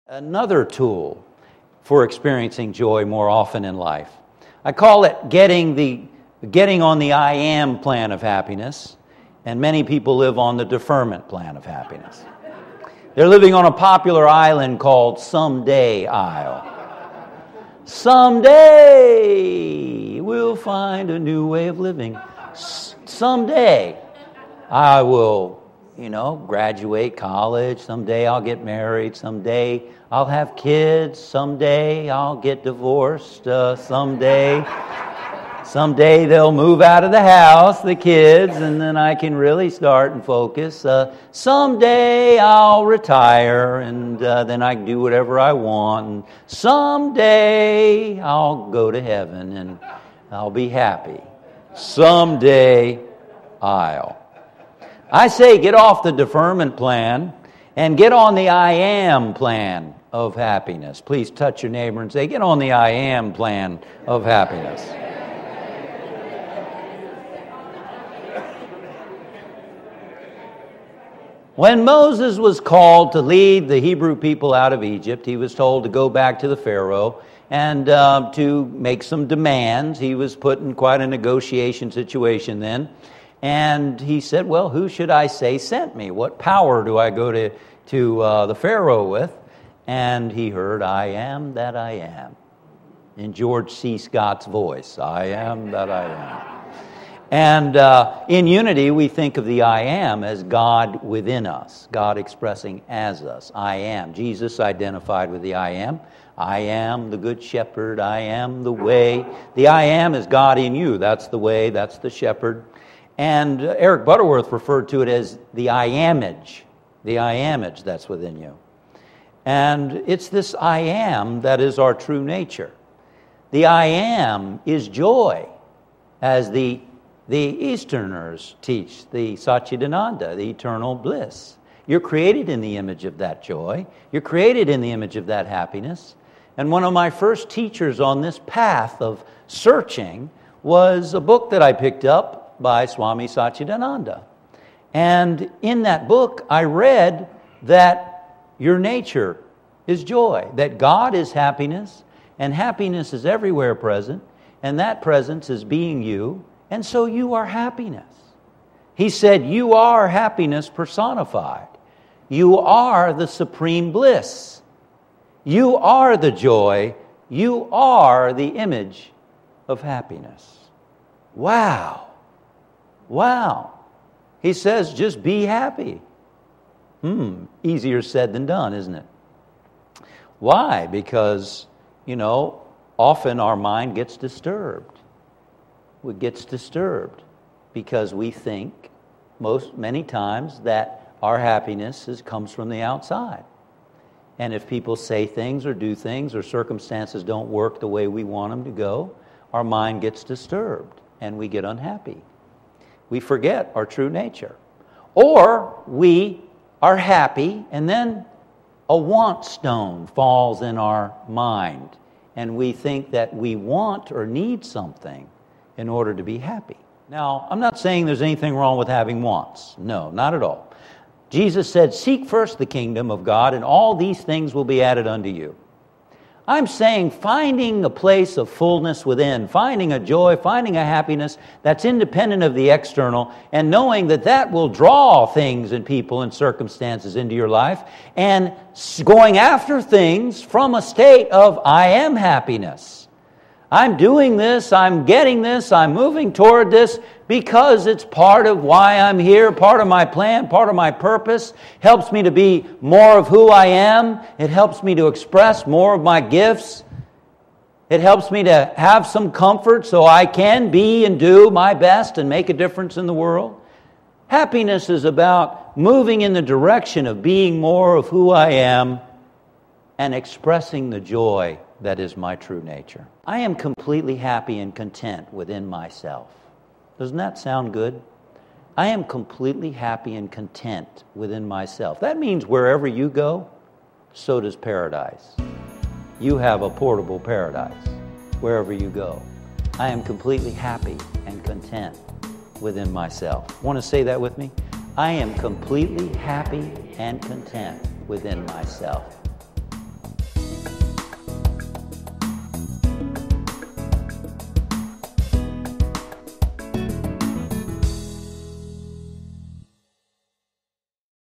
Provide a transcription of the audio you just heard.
Another tool for experiencing joy more often in life. I call it getting on the I am plan of happiness, and many people live on the deferment plan of happiness. They're living on a popular island called Someday Isle. Someday we'll find a new way of living. Someday I will, graduate college. Someday I'll get married. Someday I'll have kids. Someday I'll get divorced. Someday they'll move out of the house, the kids, and then I can really start and focus. Someday I'll retire, and then I can do whatever I want. And someday I'll go to heaven, and I'll be happy. Someday I say get off the deferment plan and get on the I am plan of happiness. Please touch your neighbor and say, get on the I am plan of happiness. When Moses was called to lead the Hebrew people out of Egypt, he was told to go back to the Pharaoh and to make some demands. He was put in quite a negotiation situation then. And he said, well, who should I say sent me? What power do I go to the Pharaoh with? And he heard, I am that I am. In George C. Scott's voice, I am that I am. And in unity, we think of the I am as God within us, God expressing as us. I am. Jesus identified with the I am. I am the good shepherd. I am the way. The I am is God in you. That's the way. That's the shepherd. And Eric Butterworth referred to it as the I-amage. The I-amage that's within you. And it's this I am that is our true nature. The I am is joy, as the Easterners teach, the Satchidananda, the eternal bliss. You're created in the image of that joy. You're created in the image of that happiness. And one of my first teachers on this path of searching was a book that I picked up by Swami Satchidananda. And in that book, I read that your nature is joy, that God is happiness, and happiness is everywhere present, and that presence is being you, and so you are happiness. He said, you are happiness personified. You are the supreme bliss. You are the joy. You are the image of happiness. Wow. He says, just be happy. Easier said than done, isn't it? Why? Because, often our mind gets disturbed. It gets disturbed because we think many times that our happiness comes from the outside. And if people say things or do things or circumstances don't work the way we want them to go, our mind gets disturbed and we get unhappy. We forget our true nature. Or we are happy and then a want stone falls in our mind and we think that we want or need something in order to be happy. Now, I'm not saying there's anything wrong with having wants. No, not at all. Jesus said, seek first the kingdom of God and all these things will be added unto you. I'm saying finding a place of fullness within, finding a joy, finding a happiness that's independent of the external, and knowing that that will draw things and people and circumstances into your life, and going after things from a state of I am happiness. I'm doing this, I'm getting this, I'm moving toward this because it's part of why I'm here, part of my plan, part of my purpose. Helps me to be more of who I am. It helps me to express more of my gifts. It helps me to have some comfort so I can be and do my best and make a difference in the world. Happiness is about moving in the direction of being more of who I am and expressing the joy that is my true nature. I am completely happy and content within myself. Doesn't that sound good? I am completely happy and content within myself. That means wherever you go, so does paradise. You have a portable paradise wherever you go. I am completely happy and content within myself. Want to say that with me? I am completely happy and content within myself.